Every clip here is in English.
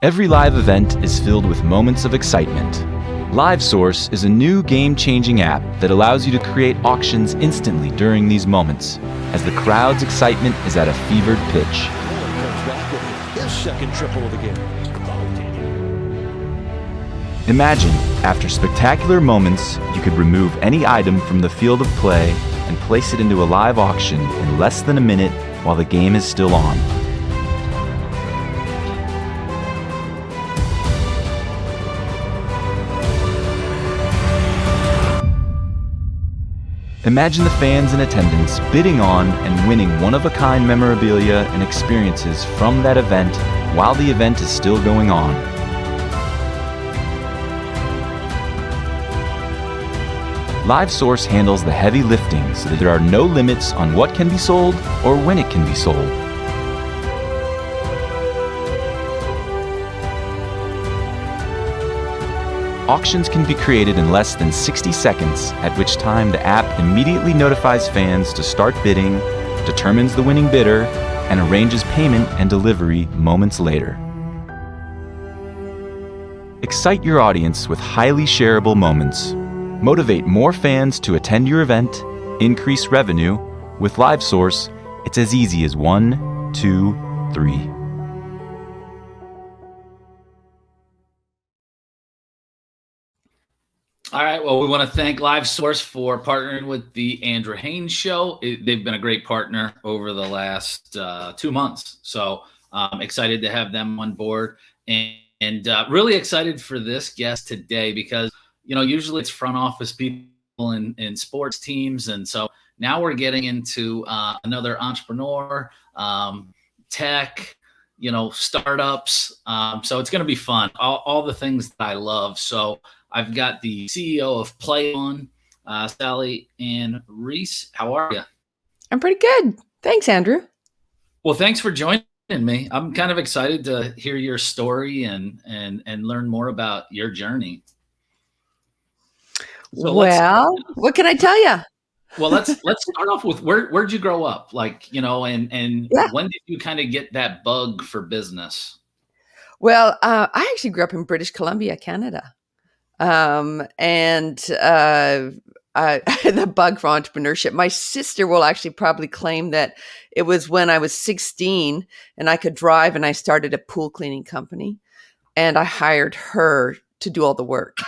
Every live event is filled with moments of excitement. LiveSource is a new game-changing app that allows you to create auctions instantly during these moments, as the crowd's excitement is at a fevered pitch. Comes back with his second triple of the game. Imagine, after spectacular moments, you could remove any item from the field of play and place it into a live auction in less than a minute while the game is still on. Imagine the fans in attendance bidding on and winning one-of-a-kind memorabilia and experiences from that event while the event is still going on. LiveSource handles the heavy lifting so that there are no limits on what can be sold or when it can be sold. Auctions can be created in less than 60 seconds, at which time the app immediately notifies fans to start bidding, determines the winning bidder, and arranges payment and delivery moments later. Excite your audience with highly shareable moments. Motivate more fans to attend your event, increase revenue. With LiveSource, it's as easy as 1, 2, 3. All right. Well, we want to thank LiveSource for partnering with the Andrew Haines Show. They've been a great partner over the last 2 months. So I'm excited to have them on board and really excited for this guest today because, you know, usually it's front office people in sports teams. And so now we're getting into another entrepreneur, tech, you know, startups. So it's going to be fun. All the things that I love. So I've got the CEO of PlayyOn, SallyAnn Reiss. How are you? I'm pretty good. Thanks, Andrew. Well, thanks for joining me. I'm kind of excited to hear your story and learn more about your journey. So what can I tell you? Well, let's start off with where'd you grow up? Like, you know, and when did you kind of get that bug for business? Well, I actually grew up in British Columbia, Canada. The bug for entrepreneurship. My sister will actually probably claim that it was when I was 16 and I could drive and I started a pool cleaning company and I hired her to do all the work.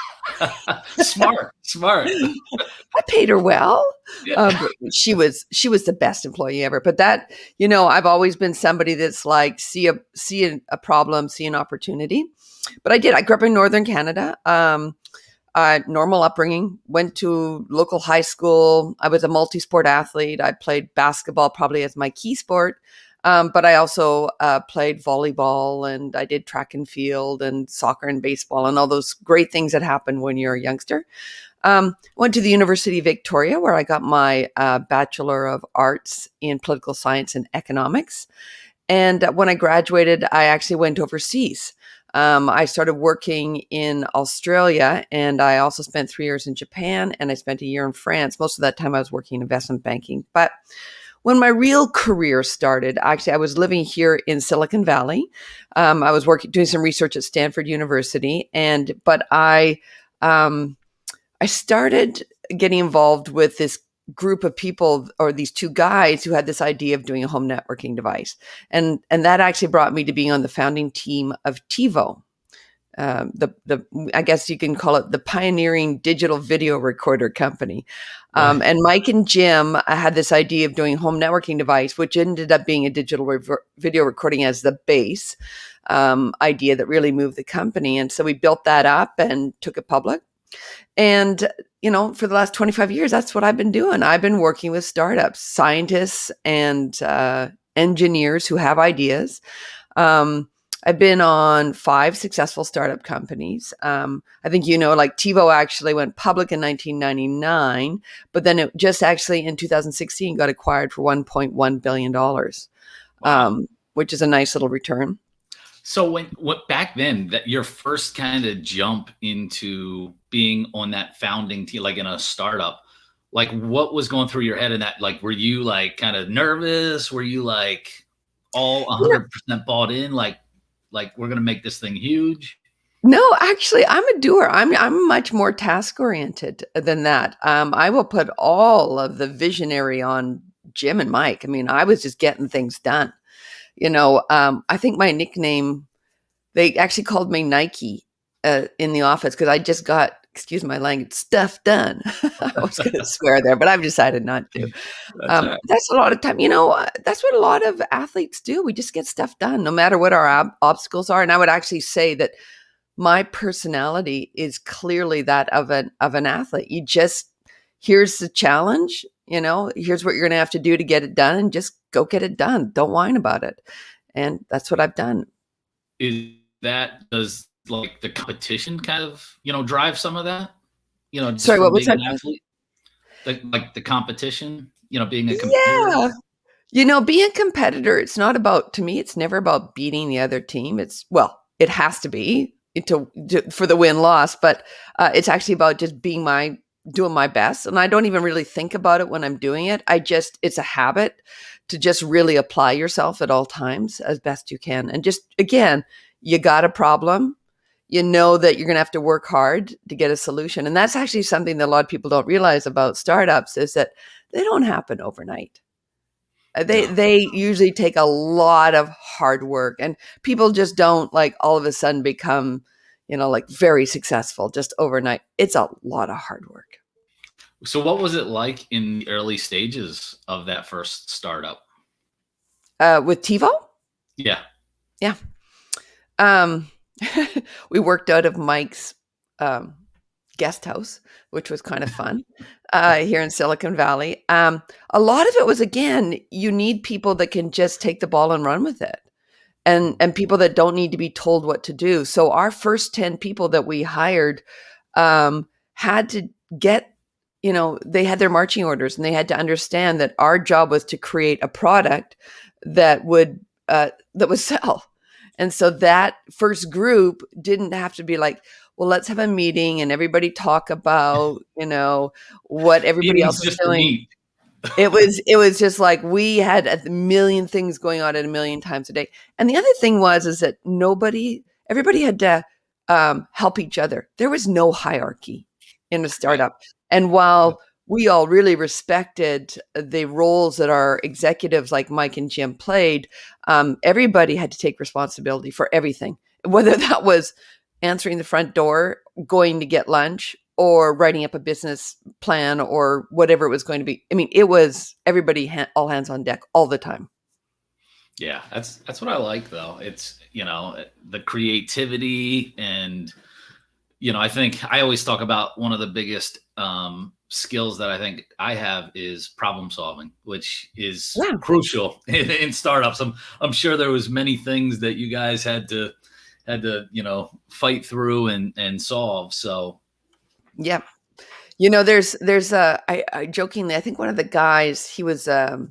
Smart. I paid her well. Yeah. She was the best employee ever. But that, you know, I've always been somebody that's like, see a problem, see an opportunity. But I did. I grew up in Northern Canada. Normal upbringing, went to local high school. I was a multi-sport athlete. I played basketball probably as my key sport. But I also played volleyball and I did track and field and soccer and baseball and all those great things that happen when you're a youngster. Went to the University of Victoria where I got my Bachelor of Arts in Political Science and Economics. And when I graduated, I actually went overseas. I started working in Australia and I also spent 3 years in Japan and I spent a year in France. Most of that time I was working in investment banking. But when my real career started, actually, I was living here in Silicon Valley. I was doing some research at Stanford University, but I started getting involved with this group of people, or these two guys who had this idea of doing a home networking device, and that actually brought me to being on the founding team of TiVo. I guess you can call it the pioneering digital video recorder company. And Mike and Jim had this idea of doing a home networking device, which ended up being a digital video recording as the base idea that really moved the company. And so we built that up and took it public. And, you know, for the last 25 years, that's what I've been doing. I've been working with startups, scientists and engineers who have ideas. I've been on 5 successful startup companies. I think, you know, like TiVo actually went public in 1999, but then it just actually in 2016 got acquired for $1.1 billion, which is a nice little return. So what back then, that your first kind of jump into being on that founding team, like in a startup, like what was going through your head in that? Like, were you like kind of nervous? Were you like all 100% bought in? Like, like, we're going to make this thing huge? No, actually, I'm a doer. I'm much more task oriented than that. I will put all of the visionary on Jim and Mike. I mean, I was just getting things done. I think my nickname, they actually called me Nike in the office because I just got, excuse my language, stuff done. I was going to swear there, but I've decided not to. That's right. That's a lot of time. That's what a lot of athletes do. We just get stuff done, no matter what our obstacles are. And I would actually say that my personality is clearly that of an athlete. Here's the challenge, here's what you're going to have to do to get it done, and just go get it done. Don't whine about it. And that's what I've done. Does like the competition kind of, drive some of that? Sorry, what was that? Athlete? Like the competition, being a competitor. Yeah. Being a competitor, it's not about, to me, it's never about beating the other team. It has to be for the win-loss, but it's actually about just doing my best. And I don't even really think about it when I'm doing it. It's a habit to just really apply yourself at all times as best you can. And just, again, you got a problem, that you're going to have to work hard to get a solution. And that's actually something that a lot of people don't realize about startups, is that they don't happen overnight. They usually take a lot of hard work, and people just don't like all of a sudden become, like very successful just overnight. It's a lot of hard work. So what was it like in the early stages of that first startup? With TiVo? Yeah. Yeah. We worked out of Mike's guest house, which was kind of fun here in Silicon Valley. A lot of it was, again, you need people that can just take the ball and run with it, and people that don't need to be told what to do. So our first 10 people that we hired had to get, they had their marching orders, and they had to understand that our job was to create a product that would sell. And so that first group didn't have to be like, well, let's have a meeting and everybody talk about, what everybody else is doing. It was just like, we had a million things going on at a million times a day. And the other thing is that everybody had to help each other. There was no hierarchy in a startup. And while we all really respected the roles that our executives like Mike and Jim played, everybody had to take responsibility for everything, whether that was answering the front door, going to get lunch, or writing up a business plan, or whatever it was going to be. I mean, it was everybody, all hands on deck all the time. Yeah, that's what I like, though. It's, the creativity, and, I think I always talk about one of the biggest skills that I think I have is problem solving, which is crucial in startups. I'm sure there was many things that you guys had to fight through and solve. So yeah, there's I jokingly, I think one of the guys, he was a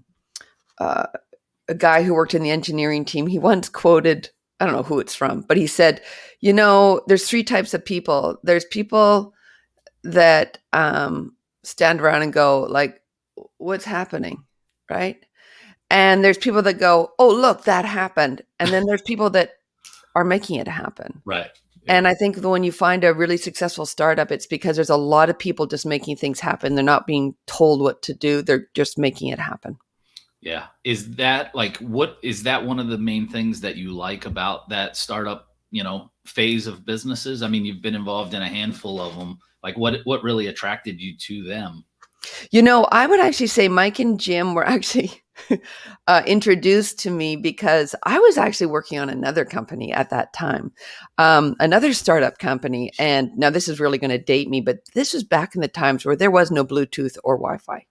guy who worked in the engineering team. He once quoted, I don't know who it's from, but he said, there's 3 types of people. There's people that stand around and go like, what's happening? Right. And there's people that go, oh, look, that happened. And then there's people that are making it happen. Right. Yeah. And I think that when you find a really successful startup, it's because there's a lot of people just making things happen. They're not being told what to do. They're just making it happen. Yeah. Is that one of the main things that you like about that startup, phase of businesses? I mean, you've been involved in a handful of them. Like what really attracted you to them? I would actually say Mike and Jim were actually introduced to me because I was actually working on another company at that time, another startup company. And now this is really going to date me, but this was back in the times where there was no Bluetooth or Wi-Fi.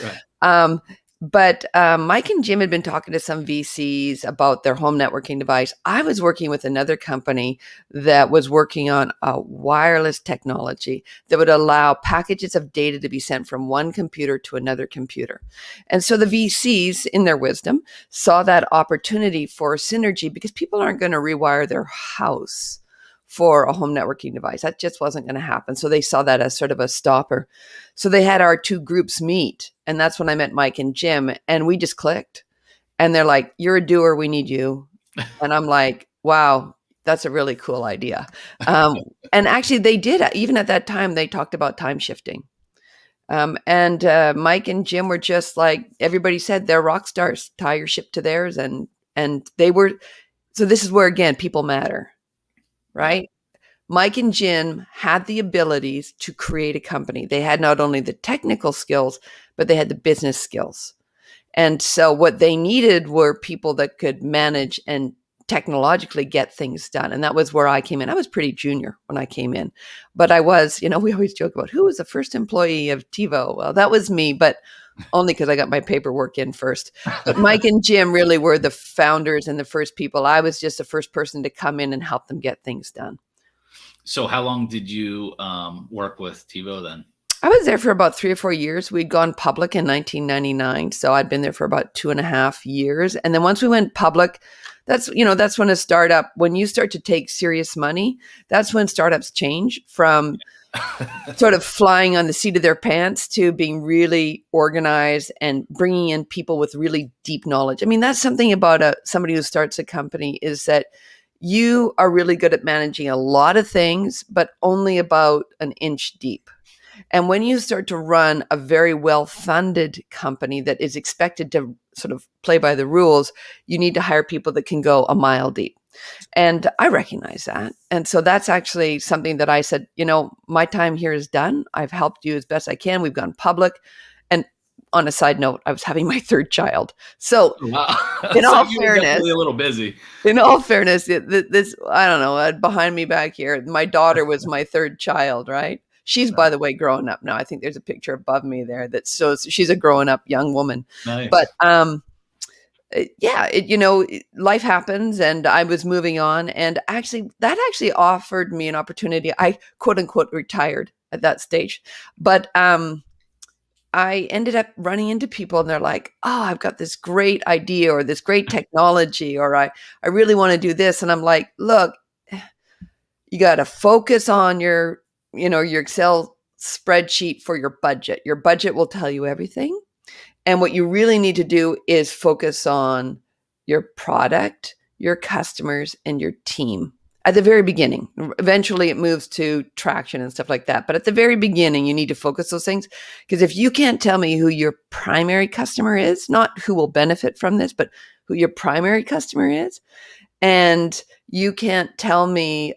Right. But Mike and Jim had been talking to some VCs about their home networking device. I was working with another company that was working on a wireless technology that would allow packages of data to be sent from one computer to another computer. And so the VCs, in their wisdom, saw that opportunity for synergy, because people aren't going to rewire their house for a home networking device. That just wasn't going to happen. So they saw that as sort of a stopper. So they had our 2 groups meet. And that's when I met Mike and Jim, and we just clicked. And they're like, you're a doer, we need you. And I'm like, Wow, that's a really cool idea. And actually, they did. Even at that time, they talked about time shifting. And Mike and Jim were just like everybody said, they're rock stars. Tie your ship to theirs, and they were. So this is where again people matter, right? Mike and Jim had the abilities to create a company. They had not only the technical skills, but they had the business skills. And so what they needed were people that could manage and technologically get things done. And that was where I came in. I was pretty junior when I came in, but I was, we always joke about who was the first employee of TiVo. Well, that was me, but only because I got my paperwork in first. But Mike and Jim really were the founders and the first people. I was just the first person to come in and help them get things done. So how long did you work with TiVo then? I was there for about 3 or 4 years. We'd gone public in 1999. So I'd been there for about 2.5 years. And then once we went public, that's when a startup, when you start to take serious money, that's when startups change from sort of flying on the seat of their pants to being really organized and bringing in people with really deep knowledge. I mean, that's something about somebody who starts a company is that you are really good at managing a lot of things, but only about an inch deep. And when you start to run a very well-funded company that is expected to sort of play by the rules, you need to hire people that can go a mile deep. And I recognize that. And so that's actually something that I said, my time here is done. I've helped you as best I can. We've gone public. And on a side note, I was having my third child. So wow. in So all you were fairness, definitely a little busy. In all fairness, this, I don't know, behind me back here, my daughter was my third child, right? She's, by the way, growing up now. I think there's a picture above me there that shows she's a growing up young woman. Nice. But life happens, and I was moving on, and that actually offered me an opportunity. I quote unquote retired at that stage, but I ended up running into people and they're like, oh, I've got this great idea or this great technology, or I really want to do this. And I'm like, look, you got to focus on your Excel spreadsheet for your budget. Your budget will tell you everything. And what you really need to do is focus on your product, your customers, and your team. At the very beginning, eventually it moves to traction and stuff like that. But at the very beginning, you need to focus those things. Because if you can't tell me who your primary customer is, not who will benefit from this, but who your primary customer is, and you can't tell me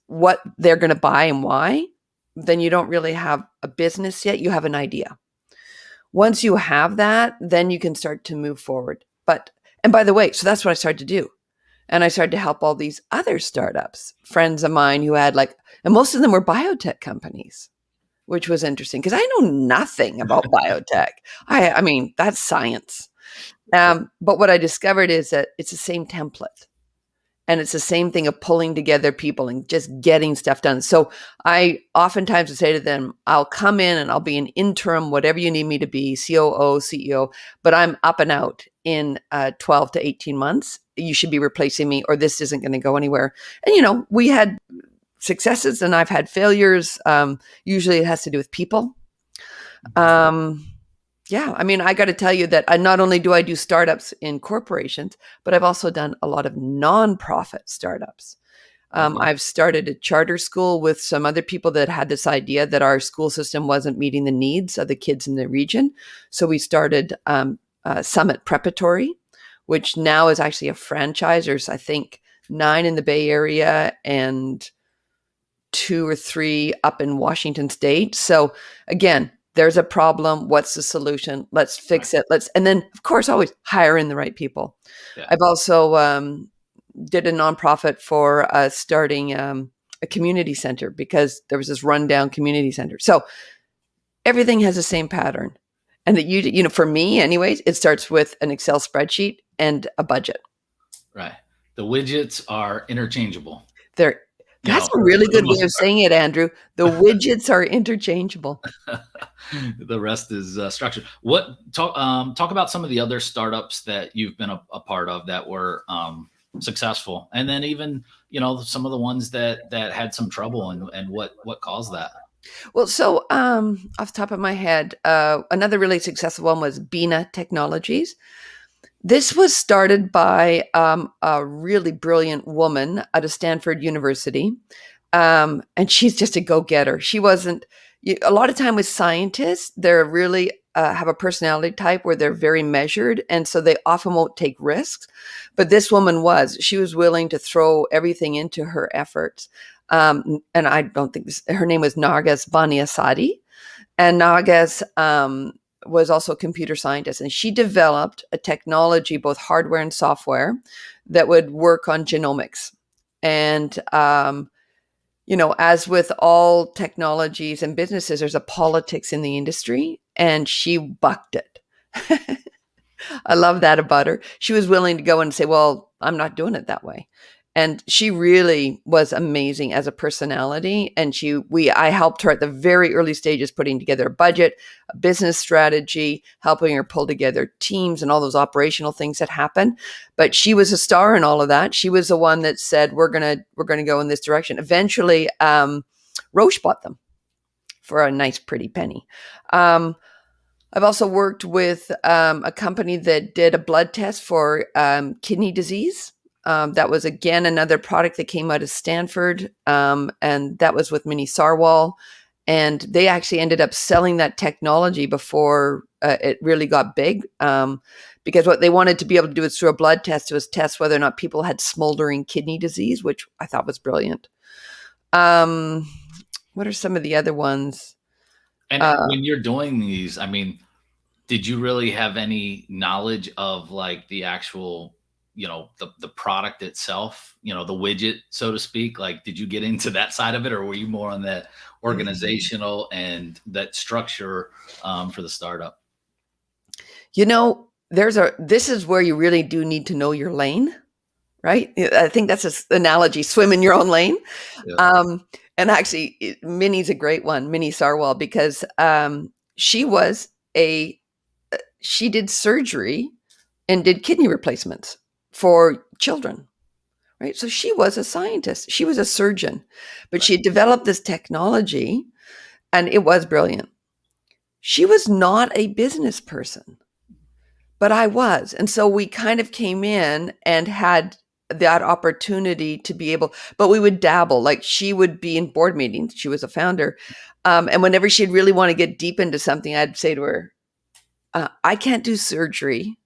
what they're going to buy and why, then you don't really have a business yet. You have an idea. Once you have that, then you can start to move forward. And by the way, so that's what I started to do. And I started to help all these other startups, friends of mine who had and most of them were biotech companies, which was interesting because I know nothing about biotech. I mean, that's science. But what I discovered is that it's the same template. And it's the same thing of pulling together people and just getting stuff done. So I oftentimes would say to them, I'll come in and I'll be an interim, whatever you need me to be, COO, CEO, but I'm up and out in 12 to 18 months. You should be replacing me or this isn't going to go anywhere. And, we had successes and I've had failures. Usually it has to do with people. Yeah, I mean, I got to tell you that not only do I do startups in corporations, but I've also done a lot of nonprofit startups. I've started a charter school with some other people that had this idea that our school system wasn't meeting the needs of the kids in the region. So we started Summit Preparatory, which now is actually a franchise. There's, I think, 9 in the Bay Area and 2 or 3 up in Washington State. So again, there's a problem. What's the solution? Let's fix it. And then, of course, always hire in the right people. Yeah. I've also did a nonprofit for starting a community center because there was this rundown community center. So everything has the same pattern. And that for me anyways, it starts with an Excel spreadsheet and a budget. Right. The widgets are interchangeable. That's a really good way of saying it, Andrew. The widgets are interchangeable. The rest is structured. Talk about some of the other startups that you've been a part of that were successful, and then even some of the ones that had some trouble and what caused that. Well, so off the top of my head, another really successful one was Bina Technologies. This was started by a really brilliant woman out of Stanford University. And she's just a go-getter. She wasn't, a lot of time with scientists, they're really have a personality type where they're very measured. And so they often won't take risks. But this woman she was willing to throw everything into her efforts. And I don't think her name was Narges Baniasati. And Nagas was also a computer scientist, and she developed a technology, both hardware and software, that would work on genomics. And as with all technologies and businesses, there's a politics in the industry, and she bucked it. I love that about her. She was willing to go and say, well, I'm not doing it that way. And she really was amazing as a personality. And I helped her at the very early stages, putting together a budget, a business strategy, helping her pull together teams and all those operational things that happen. But she was a star in all of that. She was the one that said, we're gonna go in this direction. Eventually, Roche bought them for a nice, pretty penny. I've also worked with a company that did a blood test for kidney disease. That was, again, another product that came out of Stanford, and that was with Mini Sarwal. And they actually ended up selling that technology before it really got big, because what they wanted to be able to do is through a blood test was test whether or not people had smoldering kidney disease, which I thought was brilliant. What are some of the other ones? And when you're doing these, I mean, did you really have any knowledge of like the actual, the product itself, the widget, so to speak? Like, did you get into that side of it, or were you more on that organizational and that structure for the startup? This is where you really do need to know your lane, right? I think that's an analogy, swim in your own lane. Yeah. And actually, Minnie's a great one, Mini Sarwal, because she did surgery and did kidney replacements for children, right? So she was a scientist. She was a surgeon, but she had developed this technology, and it was brilliant. She was not a business person, but I was. And so we kind of came in and had that opportunity to be able, but we would dabble. Like, she would be in board meetings. She was a founder. And whenever she'd really want to get deep into something, I'd say to her, I can't do surgery.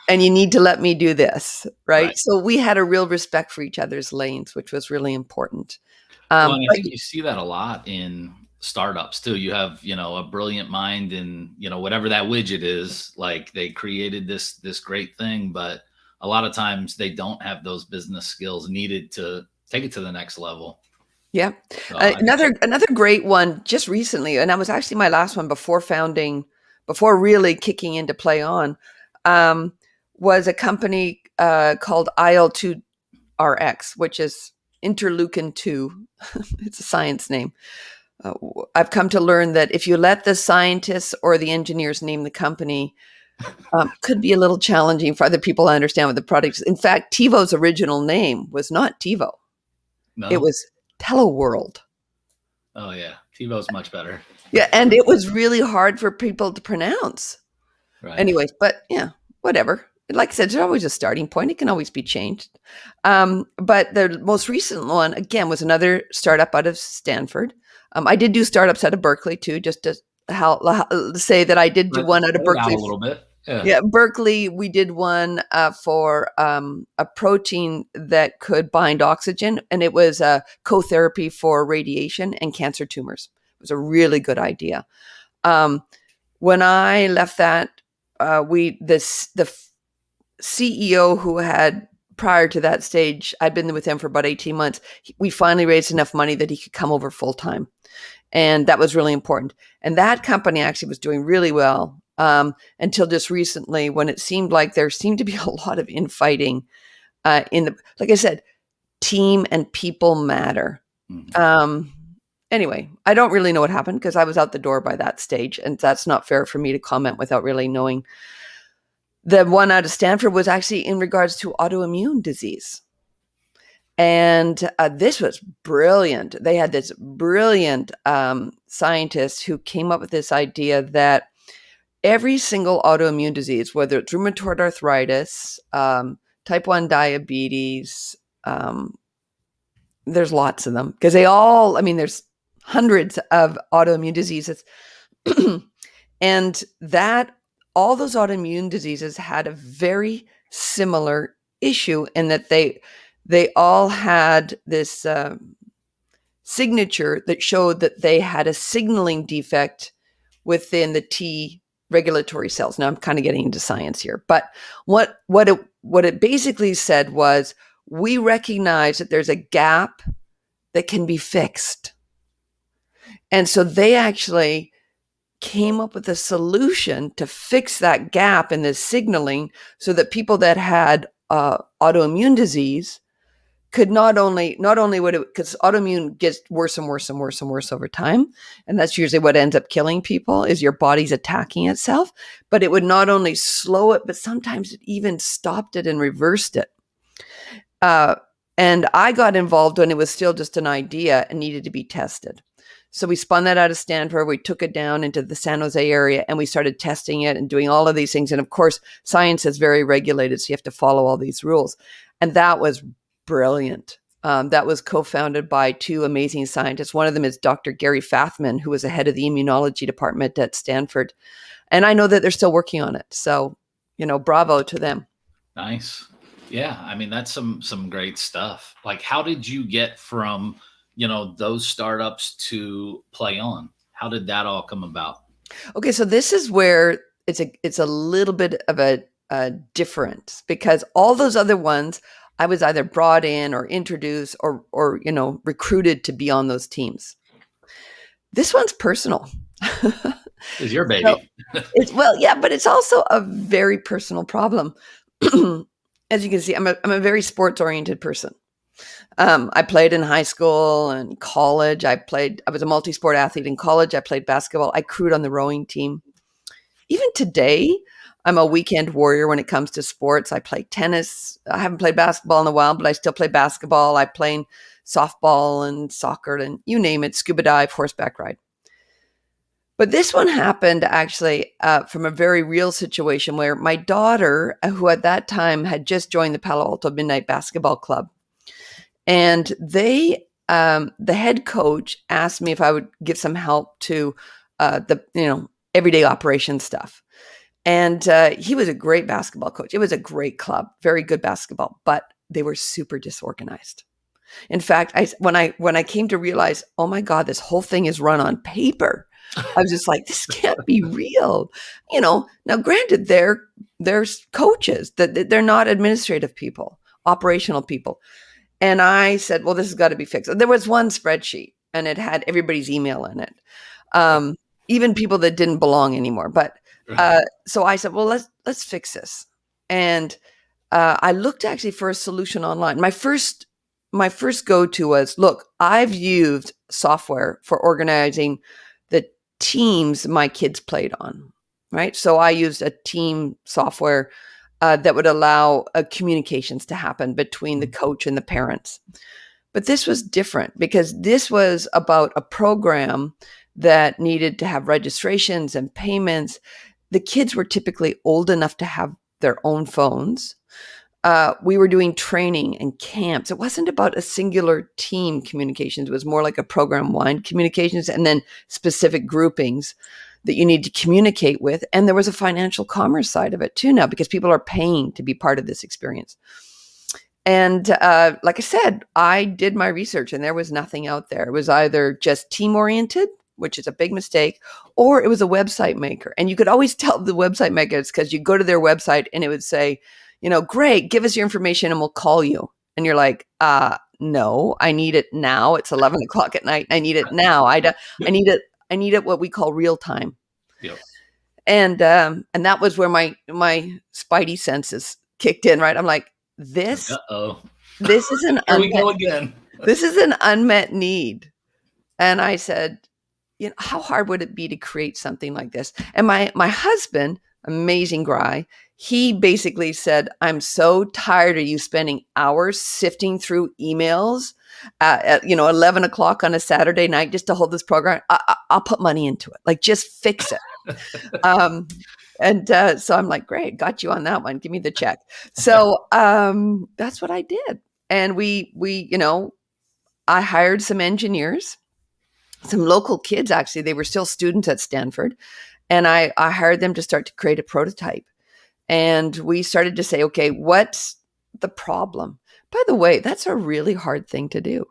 And you need to let me do this. Right. So we had a real respect for each other's lanes, which was really important. Well, and I think you see that a lot in startups too. You have, a brilliant mind, and, whatever that widget is, like, they created this great thing, but a lot of times they don't have those business skills needed to take it to the next level. Yeah. So another great one just recently, and that was actually my last one before really kicking into PlayyOn, was a company called IL-2RX, which is interleukin 2. It's a science name. I've come to learn that if you let the scientists or the engineers name the company, could be a little challenging for other people to understand what the product is. In fact, TiVo's original name was not TiVo. No. It was TeleWorld. Oh, yeah. TiVo's much better. Yeah, and it was really hard for people to pronounce. Right. Anyways, but yeah, whatever. Like I said, there's always a starting point. It can always be changed. But the most recent one, again, was another startup out of Stanford. I did do startups out of Berkeley, too, just to say that I did do one out of Berkeley. A little bit. Yeah, Berkeley, we did one for a protein that could bind oxygen, and it was a co-therapy for radiation and cancer tumors. It was a really good idea. When I left that, the CEO who had, prior to that stage, I'd been with him for about 18 months. We finally raised enough money that he could come over full time. And that was really important. And that company actually was doing really well until just recently, when it seemed like there seemed to be a lot of infighting like I said, team and people matter. Mm-hmm. Anyway, I don't really know what happened because I was out the door by that stage, and that's not fair for me to comment without really knowing. The one out of Stanford was actually in regards to autoimmune disease. And this was brilliant. They had this brilliant scientist who came up with this idea that every single autoimmune disease, whether it's rheumatoid arthritis, type 1 diabetes, there's lots of them because there's hundreds of autoimmune diseases. And that all those autoimmune diseases had a very similar issue in that they all had this signature that showed that they had a signaling defect within the T regulatory cells. Now I'm kind of getting into science here, but what it basically said was, we recognize that there's a gap that can be fixed. And so they actually came up with a solution to fix that gap in this signaling so that people that had autoimmune disease could not only would it, because autoimmune gets worse and worse and worse and worse over time. And that's usually what ends up killing people, is your body's attacking itself. But it would not only slow it, but sometimes it even stopped it and reversed it. And I got involved when it was still just an idea and needed to be tested. So we spun that out of Stanford. We took it down into the San Jose area and we started testing it and doing all of these things. And of course, science is very regulated, so you have to follow all these rules. And that was brilliant. That was co-founded by two amazing scientists. One of them is Dr. Gary Fathman, who was the head of the immunology department at Stanford. And I know that they're still working on it. So, bravo to them. Nice. Yeah. I mean, that's some great stuff. Like, how did you get from, those startups to PlayyOn? How did that all come about? Okay. So this is where it's a little bit of a difference, because all those other ones, I was either brought in or introduced or recruited to be on those teams. This one's personal. It's your baby. But it's also a very personal problem. As you can see, I'm a very sports oriented person. I played in high school and college. I was a multi-sport athlete in college. I played basketball. I crewed on the rowing team. Even today, I'm a weekend warrior when it comes to sports. I play tennis. I haven't played basketball in a while, but I still play basketball. I play softball and soccer and you name it, scuba dive, horseback ride. But this one happened actually from a very real situation where my daughter, who at that time had just joined the Palo Alto Midnight Basketball Club, and the head coach asked me if I would give some help to the everyday operation stuff. And he was a great basketball coach. It was a great club, very good basketball, but they were super disorganized. In fact, when I came to realize, oh my God, this whole thing is run on paper, I was just like, this can't be real. Now granted, they're coaches, that they're not administrative people, operational people. And I said, well, this has got to be fixed. There was one spreadsheet and it had everybody's email in it. Even people that didn't belong anymore. But so I said, well, let's fix this. And I looked actually for a solution online. My first go-to was, look, I've used software for organizing the teams my kids played on, right? So I used a team software that would allow communications to happen between the coach and the parents. But this was different because this was about a program that needed to have registrations and payments. The kids were typically old enough to have their own phones. We were doing training and camps. It wasn't about a singular team communications. It was more like a program-wide communications and then specific groupings that you need to communicate with. And there was a financial commerce side of it too now, because people are paying to be part of this experience. And like I said, I did my research and there was nothing out there. It was either just team-oriented, which is a big mistake, or it was a website maker. And you could always tell the website maker it's because you go to their website and it would say, great, give us your information and we'll call you. And you're like, no, I need it now. It's 11 o'clock at night. I need it now. I need it what we call real time. Yep. And that was where my spidey senses kicked in, right? I'm like, this is an Here we go again. This is an unmet need. And I said, how hard would it be to create something like this? And my husband, amazing guy, he basically said, I'm so tired of you spending hours sifting through emails at 11 o'clock on a Saturday night just to hold this program. I'll put money into it. Like, just fix it. So I'm like, great, got you on that one. Give me the check. So that's what I did. And we, I hired some engineers, some local kids, actually. They were still students at Stanford. And I hired them to start to create a prototype. And we started to say, okay, what's the problem? By the way, that's a really hard thing to do.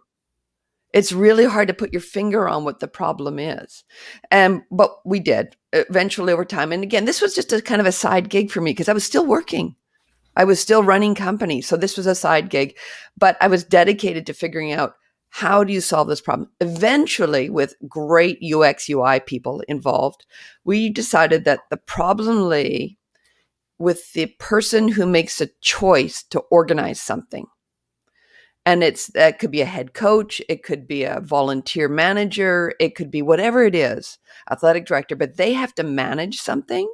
It's really hard to put your finger on what the problem is. But we did eventually over time. And again, this was just a kind of a side gig for me because I was still working. I was still running companies. So this was a side gig, but I was dedicated to figuring out how do you solve this problem? Eventually, with great UX UI people involved, we decided that the problem lay with the person who makes a choice to organize something. And that could be a head coach, it could be a volunteer manager, it could be whatever it is, athletic director, but they have to manage something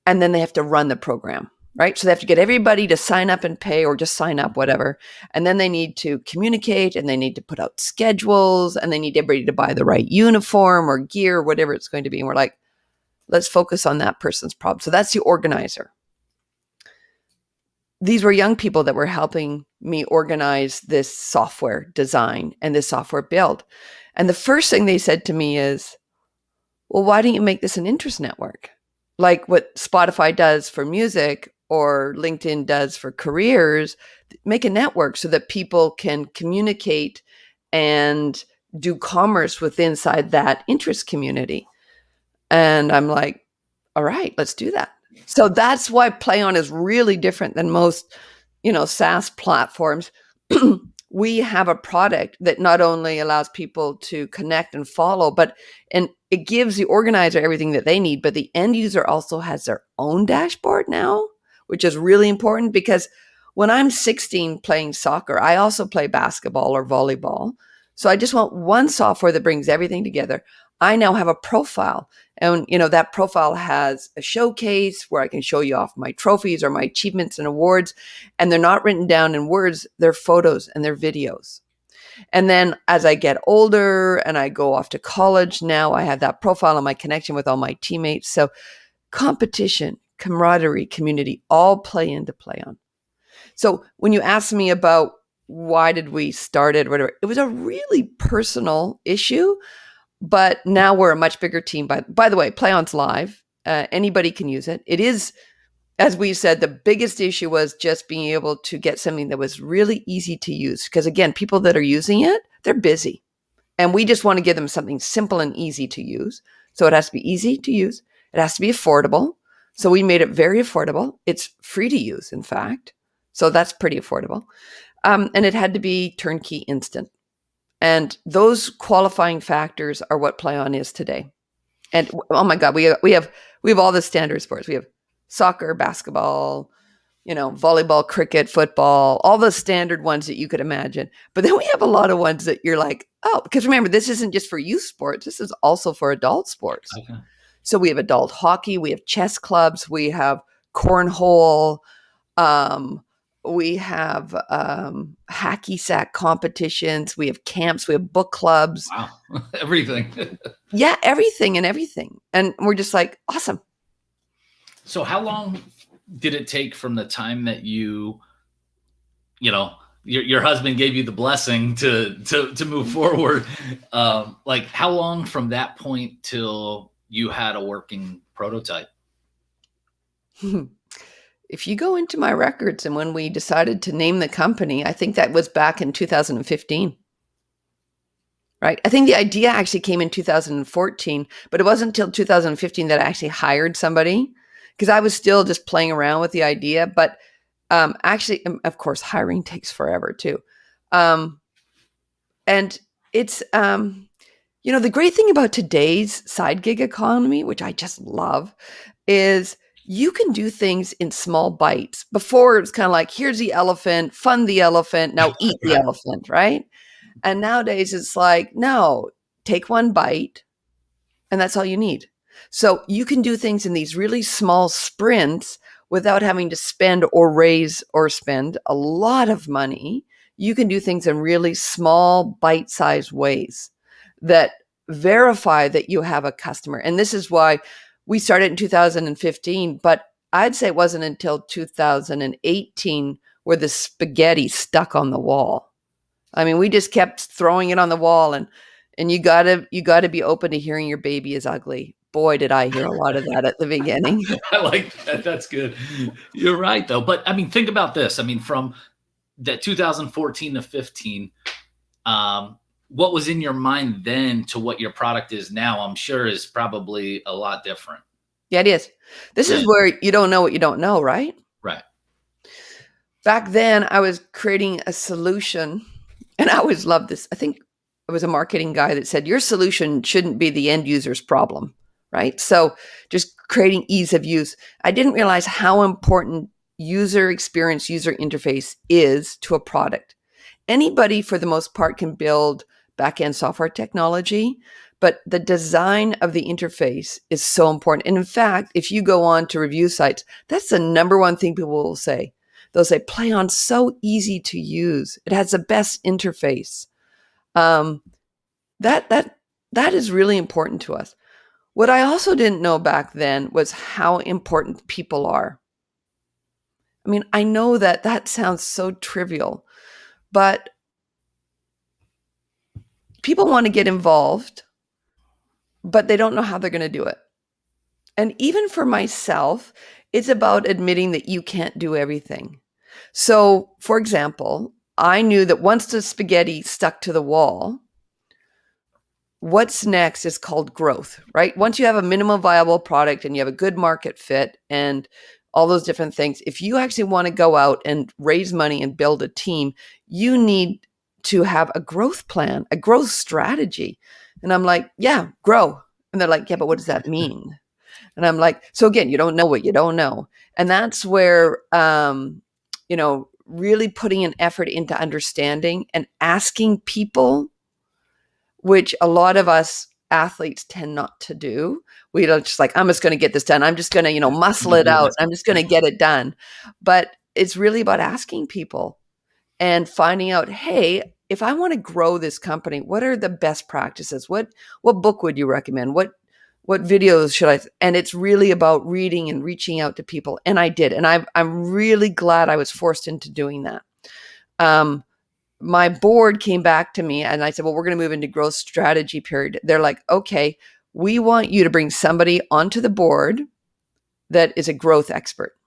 and then they have to run the program, right? So they have to get everybody to sign up and pay or just sign up, whatever. And then they need to communicate and they need to put out schedules and they need everybody to buy the right uniform or gear, whatever it's going to be. And we're like, let's focus on that person's problem. So that's the organizer. These were young people that were helping me organize this software design and this software build. And the first thing they said to me is, well, why don't you make this an interest network? Like what Spotify does for music or LinkedIn does for careers, make a network so that people can communicate and do commerce within inside that interest community. And I'm like, all right, let's do that. So that's why PlayyOn is really different than most, SaaS platforms. We have a product that not only allows people to connect and follow, and it gives the organizer everything that they need, but the end user also has their own dashboard now, which is really important because when I'm 16 playing soccer, I also play basketball or volleyball. So I just want one software that brings everything together. I now have a profile. And, that profile has a showcase where I can show you off my trophies or my achievements and awards. And they're not written down in words, they're photos and they're videos. And then as I get older and I go off to college, now I have that profile and my connection with all my teammates. So competition, camaraderie, community, all play into PlayyOn. So when you ask me about why did we start it or whatever, it was a really personal issue. But now we're a much bigger team. By the way, PlayyOn's live. Anybody can use it. It is, as we said, the biggest issue was just being able to get something that was really easy to use. Because again, people that are using it, they're busy. And we just want to give them something simple and easy to use. So it has to be easy to use. It has to be affordable. So we made it very affordable. It's free to use, in fact. So that's pretty affordable. And it had to be turnkey instant. And those qualifying factors are what PlayyOn is today. And oh my God, we have all the standard sports. We have soccer, basketball, volleyball, cricket, football, all the standard ones that you could imagine. But then we have a lot of ones that you're like, oh, because remember, this isn't just for youth sports. This is also for adult sports. Okay. So we have adult hockey, we have chess clubs, we have cornhole, we have hacky sack competitions. We have camps. We have book clubs. Wow. Everything. Yeah, everything. And we're just like, awesome. So how long did it take from the time that your husband gave you the blessing to move forward? Like how long from that point till you had a working prototype? If you go into my records and when we decided to name the company, I think that was back in 2015, right? I think the idea actually came in 2014, but it wasn't until 2015 that I actually hired somebody because I was still just playing around with the idea. But actually, of course, hiring takes forever too. And it's, the great thing about today's side gig economy, which I just love, is you can do things in small bites. Before it's kind of like, here's the elephant, fund the elephant, now eat the elephant, right? And nowadays it's like, no, take one bite and that's all you need. So you can do things in these really small sprints without having to spend or raise or spend a lot of money. You can do things in really small bite-sized ways that verify that you have a customer. And this is why we started in 2015, but I'd say it wasn't until 2018 where the spaghetti stuck on the wall. I mean, we just kept throwing it on the wall, and you gotta be open to hearing your baby is ugly. Boy, did I hear a lot of that at the beginning. I like that. That's good. You're right, though. But I mean, think about this. I mean, from that 2014 to 15, what was in your mind then to what your product is now, I'm sure is probably a lot different. Yeah, it is. This is where you don't know what you don't know, right? Right. Back then, I was creating a solution, and I always loved this. I think it was a marketing guy that said, your solution shouldn't be the end user's problem, right? So just creating ease of use. I didn't realize how important user experience, user interface is to a product. Anybody, for the most part, can build back-end software technology, but the design of the interface is so important. And in fact, if you go on to review sites, that's the number one thing people will say. They'll say, PlayyOn's so easy to use. It has the best interface. That is really important to us. What I also didn't know back then was how important people are. I mean, I know that sounds so trivial, but people want to get involved, but they don't know how they're going to do it. And even for myself, it's about admitting that you can't do everything. So, for example, I knew that once the spaghetti stuck to the wall, what's next is called growth, right? Once you have a minimum viable product and you have a good market fit and all those different things, if you actually want to go out and raise money and build a team, you need to have a growth plan, a growth strategy. And I'm like, yeah, grow. And they're like, yeah, but what does that mean? And I'm like, so again, you don't know what you don't know. And that's where, really putting an effort into understanding and asking people, which a lot of us athletes tend not to do. We don't just like, I'm just going to get this done. I'm just going to, muscle it out. I'm just going to get it done. But it's really about asking people and finding out, hey, if I want to grow this company, what are the best practices? What book would you recommend? What videos should I? And it's really about reading and reaching out to people. And I did. And I'm really glad I was forced into doing that. My board came back to me and I said, well, we're going to move into growth strategy period. They're like, okay, we want you to bring somebody onto the board that is a growth expert.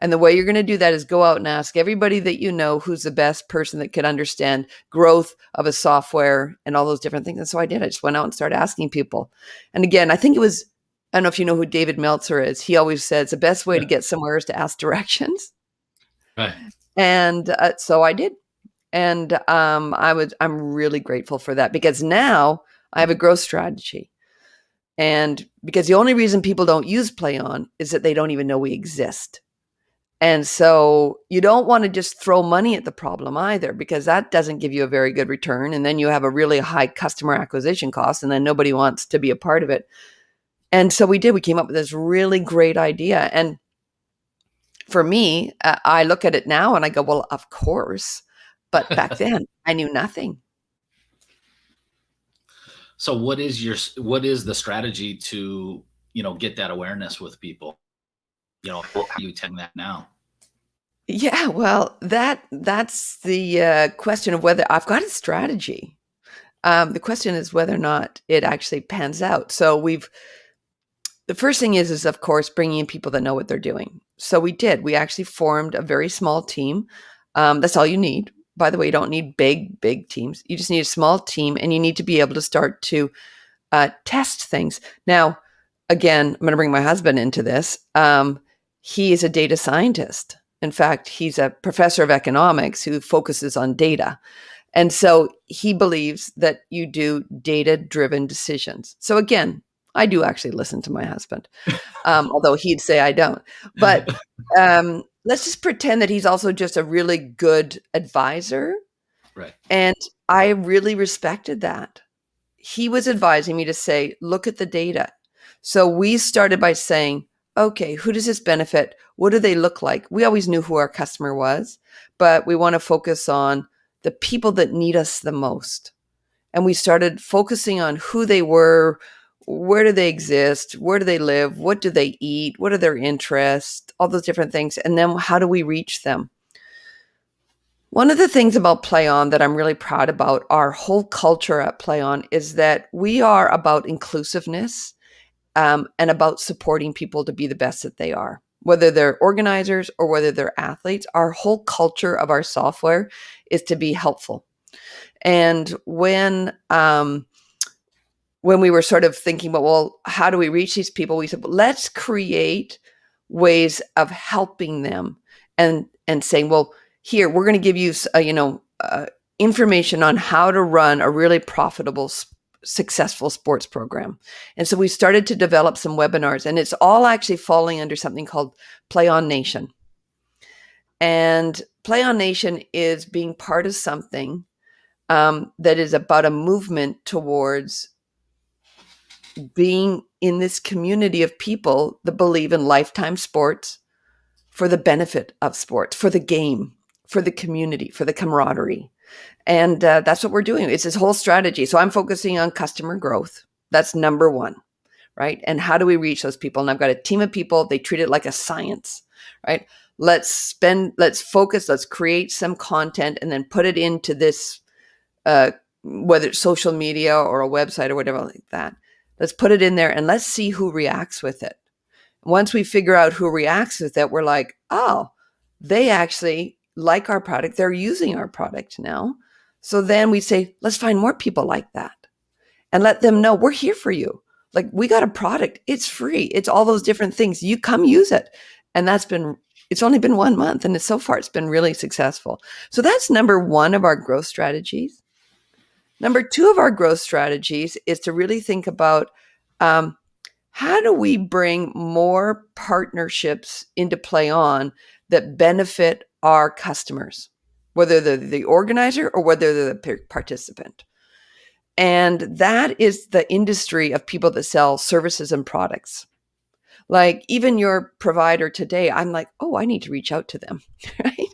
And the way you're going to do that is go out and ask everybody that you know who's the best person that could understand growth of a software and all those different things. And so I did. I just went out and started asking people. And again, I think it was, I don't know if you know who David Meltzer is. He always says the best way to get somewhere is to ask directions. Right. And so I did. And I'm really grateful for that because now I have a growth strategy. And because the only reason people don't use PlayyOn is that they don't even know we exist. And so you don't want to just throw money at the problem either, because that doesn't give you a very good return. And then you have a really high customer acquisition cost, and then nobody wants to be a part of it. And so we came up with this really great idea. And for me, I look at it now and I go, well, of course. But back then I knew nothing. So what is the strategy to, get that awareness with people? How are you telling that now? Yeah, well, that's the question of whether I've got a strategy. The question is whether or not it actually pans out. So the first thing is of course, bringing in people that know what they're doing. So we actually formed a very small team. That's all you need. By the way, you don't need big teams. You just need a small team, and you need to be able to start to test things. Now, again, I'm going to bring my husband into this. He is a data scientist. In fact, he's a professor of economics who focuses on data. And so he believes that you do data-driven decisions. So again, I do actually listen to my husband, although he'd say I don't. But let's just pretend that he's also just a really good advisor. Right. And I really respected that. He was advising me to say, look at the data. So we started by saying, okay, who does this benefit? What do they look like? We always knew who our customer was, but we want to focus on the people that need us the most. And we started focusing on who they were, where do they exist? Where do they live? What do they eat? What are their interests? All those different things. And then how do we reach them? One of the things about PlayyOn that I'm really proud about, our whole culture at PlayyOn, is that we are about inclusiveness and about supporting people to be the best that they are, whether they're organizers or whether they're athletes. Our whole culture of our software is to be helpful. And when we were sort of thinking about, well, how do we reach these people? We said, well, let's create ways of helping them and saying, well, here, we're going to give you, information on how to run a really profitable, successful sports program. And so we started to develop some webinars, and it's all actually falling under something called PlayyOn Nation. And PlayyOn Nation is being part of something that is about a movement towards being in this community of people that believe in lifetime sports for the benefit of sports, for the game, for the community, for the camaraderie. And that's what we're doing. It's this whole strategy. So I'm focusing on customer growth. That's number one, right? And how do we reach those people? And I've got a team of people. They treat it like a science, right? Let's focus, let's create some content and then put it into this, whether it's social media or a website or whatever like that. Let's put it in there and let's see who reacts with it. Once we figure out who reacts with it, we're like, oh, they actually like our product. They're using our product now. So then we say, let's find more people like that and let them know we're here for you. Like, we got a product. It's free. It's all those different things. You come use it. And it's only been 1 month. And so far, it's been really successful. So that's number one of our growth strategies. Number two of our growth strategies is to really think about how do we bring more partnerships into PlayyOn that benefit our customers, whether they're the organizer or whether they're the participant. And that is the industry of people that sell services and products. Like, even your provider today, I'm like, oh, I need to reach out to them, right?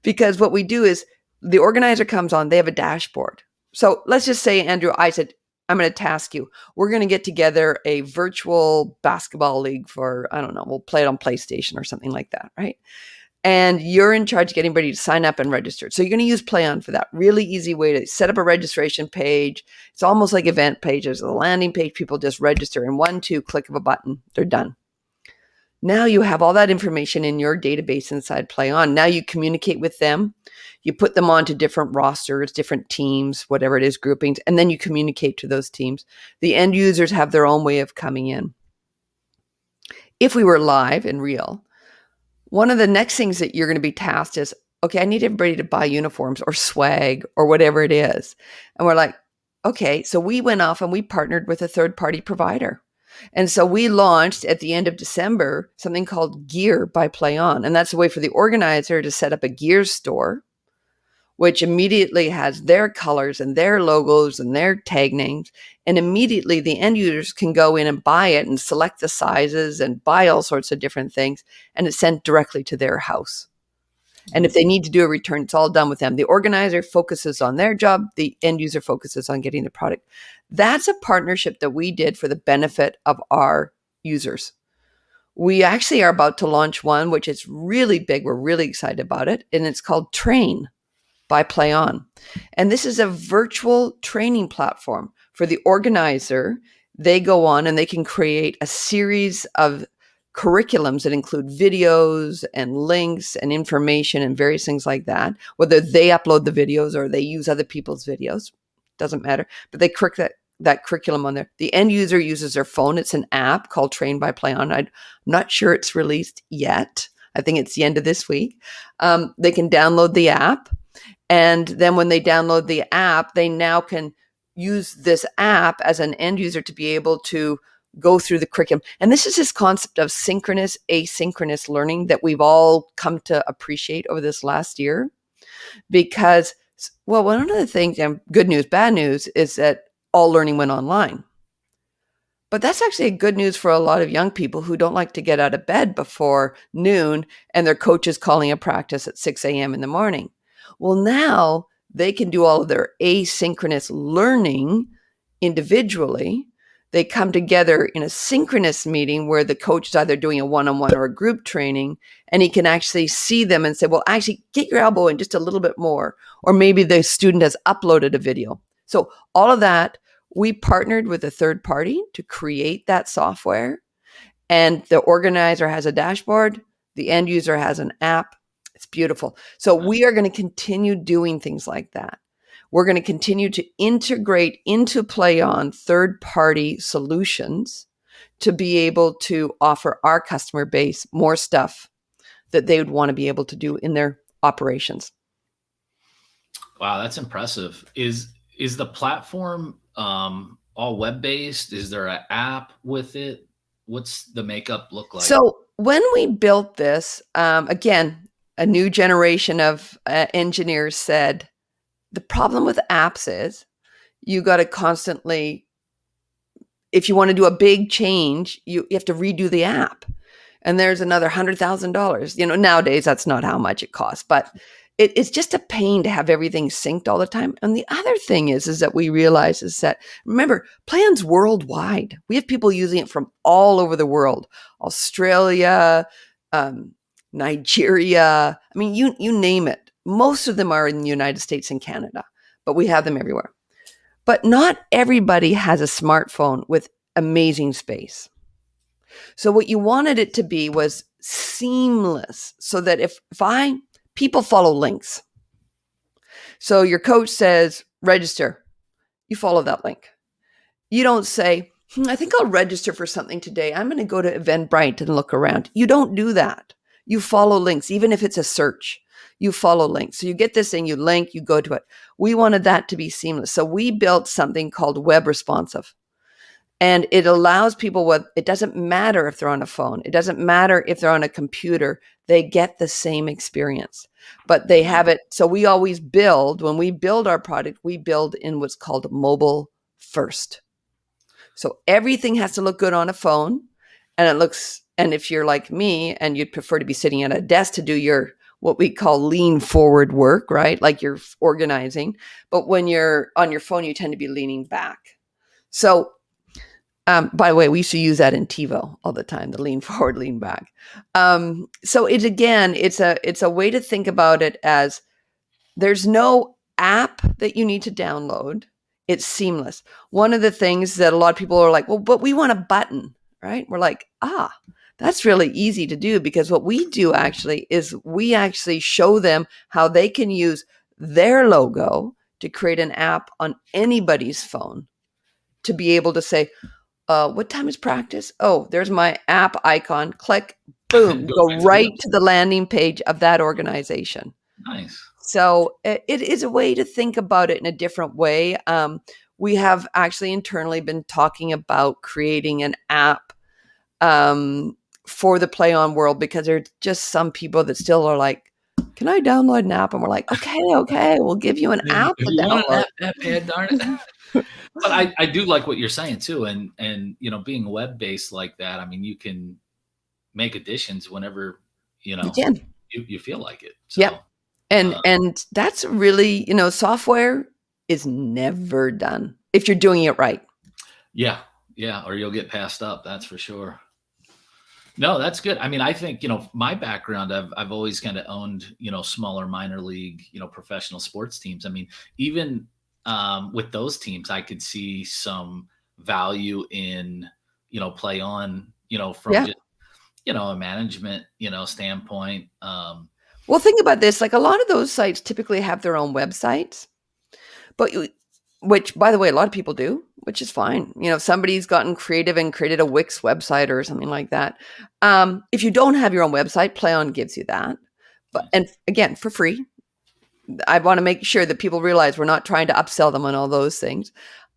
Because what we do is the organizer comes on, they have a dashboard. So let's just say, Andrew, I said, I'm going to task you. We're going to get together a virtual basketball league for, I don't know, we'll play it on PlayStation or something like that, right? And you're in charge of getting ready to sign up and register. So you're going to use PlayyOn for that. Really easy way to set up a registration page. It's almost like event pages, a landing page. People just register in 1-2 click of a button. They're done. Now you have all that information in your database inside PlayyOn. Now you communicate with them. You put them onto different rosters, different teams, whatever it is, groupings, and then you communicate to those teams. The end users have their own way of coming in. If we were live and real, one of the next things that you're going to be tasked is, okay, I need everybody to buy uniforms or swag or whatever it is. And we're like, okay, so we went off and we partnered with a third-party provider. And so we launched at the end of December something called Gear by PlayyOn. And that's a way for the organizer to set up a gear store, which immediately has their colors and their logos and their tag names. And immediately the end users can go in and buy it and select the sizes and buy all sorts of different things. And it's sent directly to their house. And if they need to do a return, it's all done with them. The organizer focuses on their job. The end user focuses on getting the product. That's a partnership that we did for the benefit of our users. We actually are about to launch one, which is really big. We're really excited about it. And it's called Train by PlayyOn. And this is a virtual training platform for the organizer. They go on and they can create a series of curriculums that include videos and links and information and various things like that. Whether they upload the videos or they use other people's videos, doesn't matter. But they click that curriculum on there. The end user uses their phone. It's an app called Train by PlayyOn. I'm not sure it's released yet. I think it's the end of this week. They can download the app. And then when they download the app, they now can use this app as an end user to be able to go through the curriculum. And this is this concept of synchronous, asynchronous learning that we've all come to appreciate over this last year. Because, well, one of the things, good news, bad news, is that all learning went online. But that's actually good news for a lot of young people who don't like to get out of bed before noon and their coach is calling a practice at 6 a.m. in the morning. Well, now they can do all of their asynchronous learning individually. They come together in a synchronous meeting where the coach is either doing a one-on-one or a group training, and he can actually see them and say, well, actually get your elbow in just a little bit more. Or maybe the student has uploaded a video. So all of that, we partnered with a third party to create that software. And the organizer has a dashboard. The end user has an app. It's beautiful. So we are going to continue doing things like that. We're going to continue to integrate into PlayyOn third-party solutions to be able to offer our customer base more stuff that they would want to be able to do in their operations. Wow, that's impressive. Is the platform all web-based? Is there an app with it? What's the makeup look like? So when we built this, again, a new generation of engineers said, the problem with apps is you got to constantly, if you want to do a big change, you have to redo the app. And there's another $100,000. Nowadays, that's not how much it costs, but it's just a pain to have everything synced all the time. And the other thing is that we realize is that, remember, PlayyOn's worldwide. We have people using it from all over the world, Australia, Nigeria. I mean, you name it. Most of them are in the United States and Canada, but we have them everywhere. But not everybody has a smartphone with amazing space. So what you wanted it to be was seamless, so that if people follow links. So your coach says, register. You follow that link. You don't say, I think I'll register for something today. I'm going to go to Eventbrite and look around. You don't do that. You follow links, even if it's a search. You follow links. So you get this thing, you link, you go to it. We wanted that to be seamless. So we built something called Web Responsive. And it allows people, it doesn't matter if they're on a phone. It doesn't matter if they're on a computer. They get the same experience. But they have it. So we always build, when we build our product, we build in what's called mobile first. So everything has to look good on a phone. And if you're like me and you'd prefer to be sitting at a desk to do your what we call lean forward work, right? Like you're organizing. But when you're on your phone, you tend to be leaning back. So, by the way, we used to use that in TiVo all the time, the lean forward, lean back. So it's a way to think about it as there's no app that you need to download. It's seamless. One of the things that a lot of people are like, well, but we want a button, right? We're like, that's really easy to do, because what we do actually is we actually show them how they can use their logo to create an app on anybody's phone to be able to say, what time is practice? Oh, there's my app icon. Click, boom, go right to the landing page of that organization. Nice. So it is a way to think about it in a different way. We have actually internally been talking about creating an app for the PlayyOn world, because there's just some people that still are like, can I download an app? And we're like, okay, we'll give you an app to download. Darn it. But I do like what you're saying too. And being web-based like that, I mean, you can make additions whenever, you feel like it. So, yeah. And that's really, software is never done if you're doing it right. Yeah. Or you'll get passed up. That's for sure. No, that's good. I mean, I think, my background, I've always kind of owned, smaller minor league, professional sports teams. I mean, even with those teams, I could see some value in, PlayyOn, from just, a management, standpoint. Well, think about this. Like, a lot of those sites typically have their own websites, which, by the way, a lot of people do, which is fine. Somebody's gotten creative and created a Wix website or something like that. If you don't have your own website, PlayyOn gives you that. And again, for free. I want to make sure that people realize we're not trying to upsell them on all those things.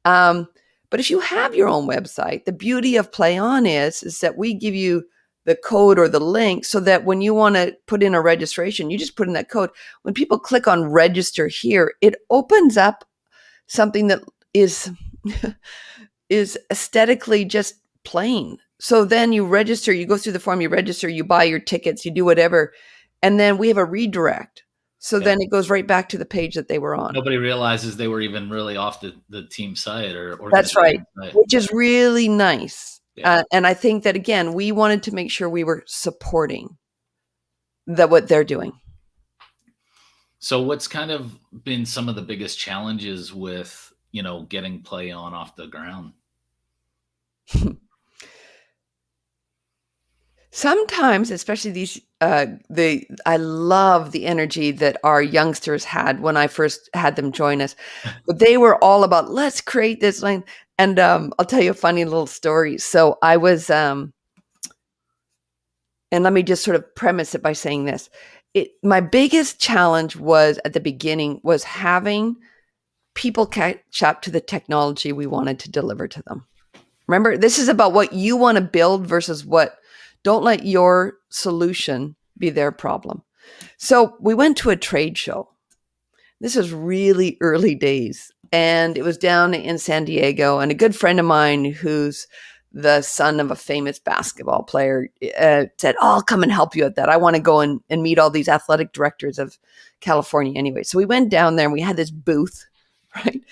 But if you have your own website, the beauty of PlayyOn is that we give you the code or the link, so that when you want to put in a registration, you just put in that code. When people click on register here, it opens up something that is aesthetically just plain. So then you register, you go through the form, you register, you buy your tickets, you do whatever. And then we have a redirect. So then it goes right back to the page that they were on. Nobody realizes they were even really off the team site or That's right, organization site. which is really nice. Yeah. And I think that, again, we wanted to make sure we were supporting what they're doing. So what's kind of been some of the biggest challenges with, getting PlayyOn off the ground? Sometimes, especially these, I love the energy that our youngsters had when I first had them join us. But they were all about, let's create this line. And I'll tell you a funny little story. So I was, and let me just sort of premise it by saying this. My biggest challenge was at the beginning was having people catch up to the technology we wanted to deliver to them. Remember, this is about what you want to build versus don't let your solution be their problem. So we went to a trade show. This was really early days, and it was down in San Diego, and a good friend of mine who's the son of a famous basketball player said, I'll come and help you at that. I want to go and meet all these athletic directors of California anyway. So we went down there and we had this booth, right?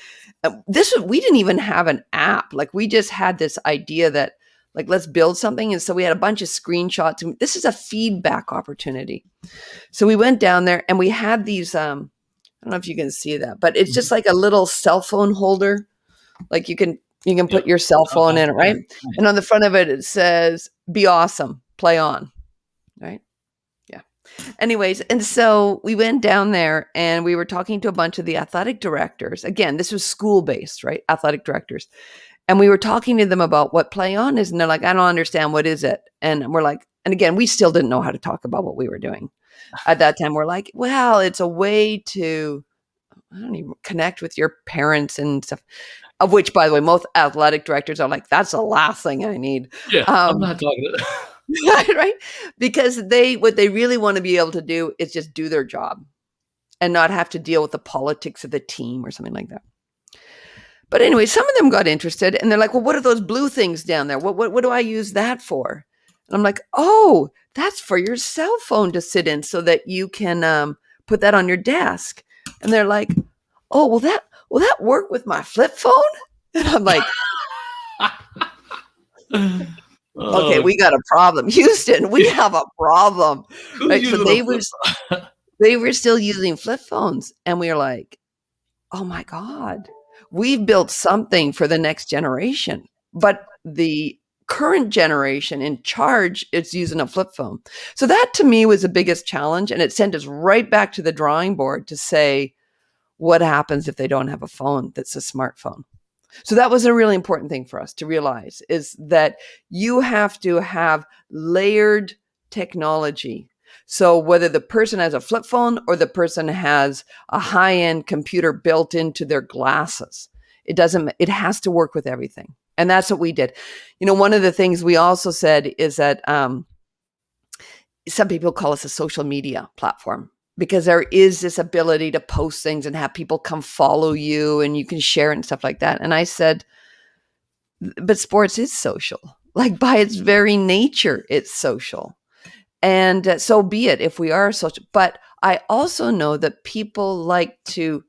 We didn't even have an app. Like, we just had this idea that, like, let's build something. And so we had a bunch of screenshots. And this is a feedback opportunity. So we went down there and we had these, I don't know if you can see that, but it's just like a little cell phone holder. Like, you can put your cell phone in it, right? And on the front of it, it says, be awesome, play on, right? Yeah. Anyways, and so we went down there and we were talking to a bunch of the athletic directors. Again, this was school-based, right? Athletic directors. And we were talking to them about what PlayyOn is. And they're like, I don't understand. What is it? And we're like, and again, we still didn't know how to talk about what we were doing. At that time, we're like, well, it's a way to, I don't even connect with your parents and stuff. Of which, by the way, most athletic directors are like, that's the last thing I need. Yeah, I'm not talking to them. Right? Because what they really want to be able to do is just do their job and not have to deal with the politics of the team or something like that. But anyway, some of them got interested and they're like, well, what are those blue things down there? What do I use that for? And I'm like, oh, that's for your cell phone to sit in so that you can put that on your desk. And they're like, oh, will that work with my flip phone? And I'm like, okay, we got a problem. Houston, we have a problem. Right? So they were still using flip phones. And we were like, oh my God, we've built something for the next generation. But the current generation in charge is using a flip phone. So that to me was the biggest challenge. And it sent us right back to the drawing board to say, what happens if they don't have a phone that's a smartphone? So that was a really important thing for us to realize, is that you have to have layered technology. So whether the person has a flip phone or the person has a high-end computer built into their glasses, it has to work with everything. And that's what we did. One of the things we also said is that some people call us a social media platform, because there is this ability to post things and have people come follow you and you can share it and stuff like that. And I said, but sports is social. Like, by its very nature, it's social. And so be it if we are social. But I also know that people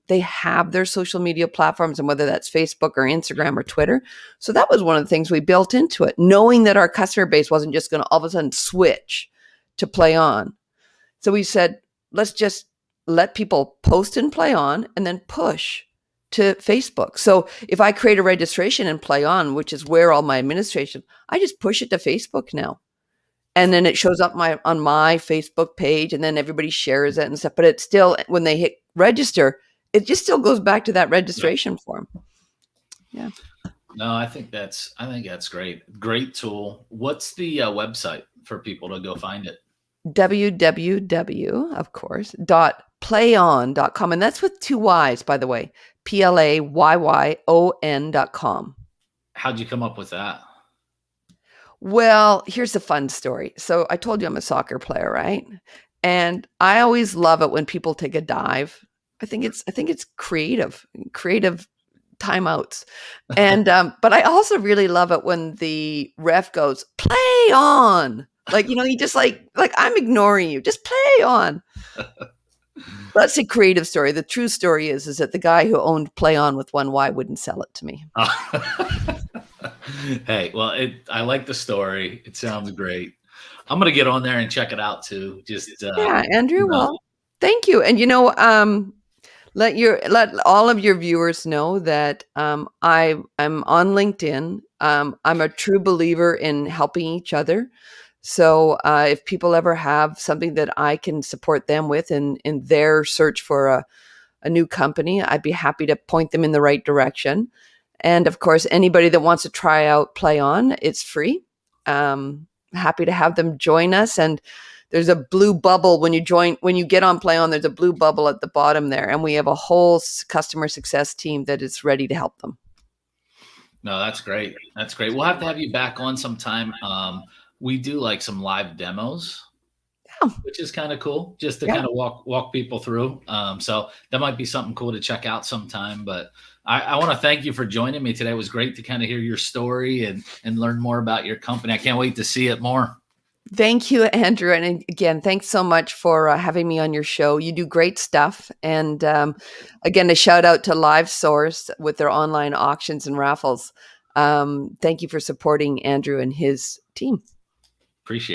they have their social media platforms, and whether that's Facebook or Instagram or Twitter. So that was one of the things we built into it, knowing that our customer base wasn't just going to all of a sudden switch to PlayyOn. So we said, let's just let people post in PlayyOn and then push to Facebook. So if I create a registration in PlayyOn, which is where all my administration, I just push it to Facebook now. And then it shows up on my Facebook page, and then everybody shares it and stuff. But it's still, when they hit register, it just still goes back to that registration form. Yeah. No, I think that's great. Great tool. What's the website for people to go find it? www, of course, .playyon.com. And that's with 2 Y's, by the way, PLAYYON.com. How'd you come up with that? Well, here's a fun story. So I told you I'm a soccer player, right? And I always love it when people take a dive. I think it's creative timeouts. And, but I also really love it when the ref goes, play on. Like, you just like I'm ignoring you. Just play on. That's a creative story. The true story is that the guy who owned PlayyOn with one Y wouldn't sell it to me. Hey, well, I like the story. It sounds great. I'm gonna get on there and check it out too. Just Yeah, Andrew. you know. Well, thank you. And let all of your viewers know that I'm on LinkedIn. I'm a true believer in helping each other. So if people ever have something that I can support them with in their search for a new company, I'd be happy to point them in the right direction. And of course, anybody that wants to try out PlayyOn, it's free. Happy to have them join us. And there's a blue bubble when you get on PlayyOn, there's a blue bubble at the bottom there. And we have a whole customer success team that is ready to help them. No, that's great. That's great. We'll have to have you back on sometime. We do like some live demos, which is kind of cool, just to kind of walk people through. So that might be something cool to check out sometime. But I want to thank you for joining me today. It was great to kind of hear your story and learn more about your company. I can't wait to see it more. Thank you, Andrew. And again, thanks so much for having me on your show. You do great stuff. And again, a shout out to LiveSource with their online auctions and raffles. Thank you for supporting Andrew and his team. Appreciate it.